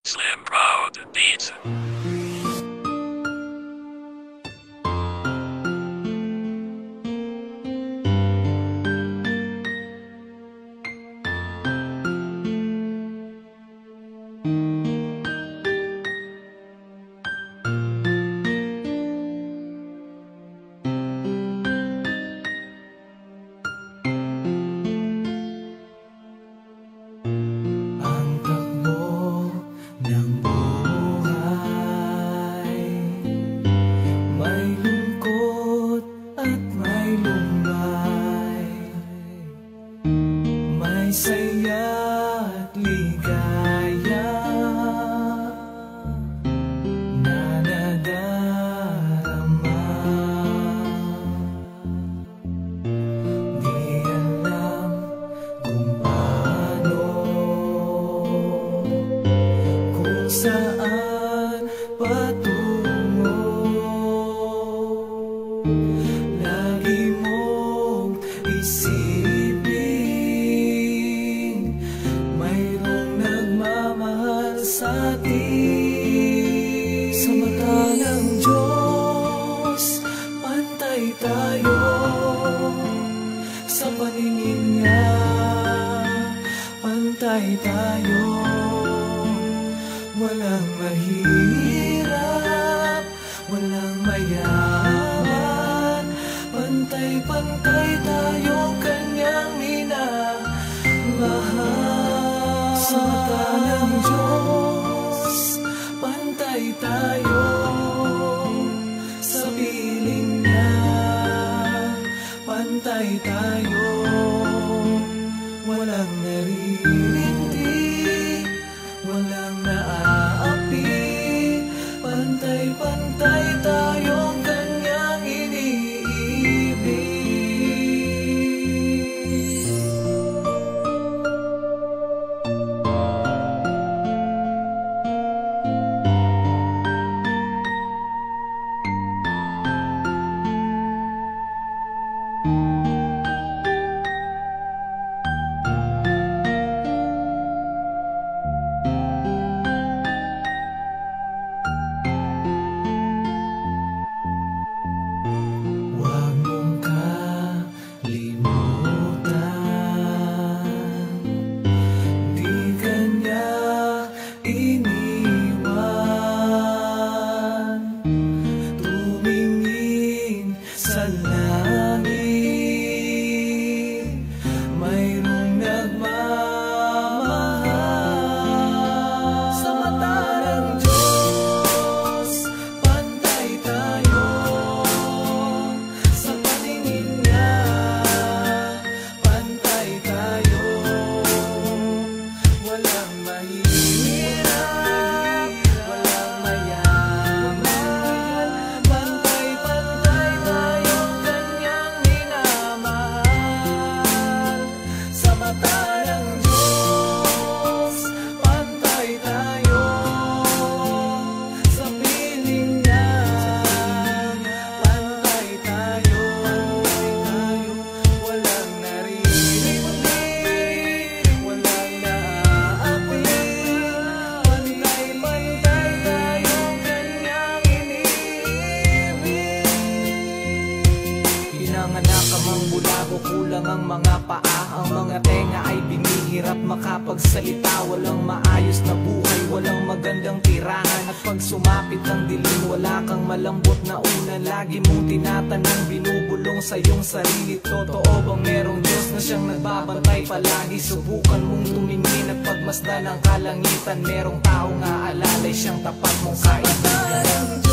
Slim Proud Beats. May saya at ligaya na nadarama. Di alam kung paano, kung saan patungo. Lagi mong isipin, mayroong nagmamahal sa atin. Sa mata ng Diyos, pantay tayo. Sa paningin niya, pantay tayo. Walang mahirap, walang mayaman, pantay-pantay tayo kanyang minamahal. Sa mata ng Diyos, pantay tayo. Sa piling niya, pantay tayo. Walang naririndi, walang naaapi, pantay-pantay tayong kanyang iniibig. Huwag mong kalimutan, di ka niya iniwan. Tumingin sa langit, mayroong nagmamahal. Sa mata ng Diyos, pantay tayo. Sa paningin niya, pantay tayo. Walang mahirap, walang mayaman, pantay-pantay tayong kanyang minamahal. Sa mata ng Diyos, pantay tayo. Sa piling niya, pantay tayo. Walang naririndi, walang naaapi, pantay-pantay tayong kanyang iniibig. Pinanganak ka mang bulago, kulang ang mga paa. Ang mga tenga ay binihirap makapagsalita. Walang maayos na buhay, walang magandang tirahan. At pag sumapit ang dilim, wala kang malambot na unan. Lagi mong tinatanong, binubulong sa iyong sarili. Totoo bang merong Diyos na siyang nagbabantay palagi? Subukan mong tumingin at pagmasdan ang kalangitan. Merong taong aalalay, siyang tapat mong kaibigan.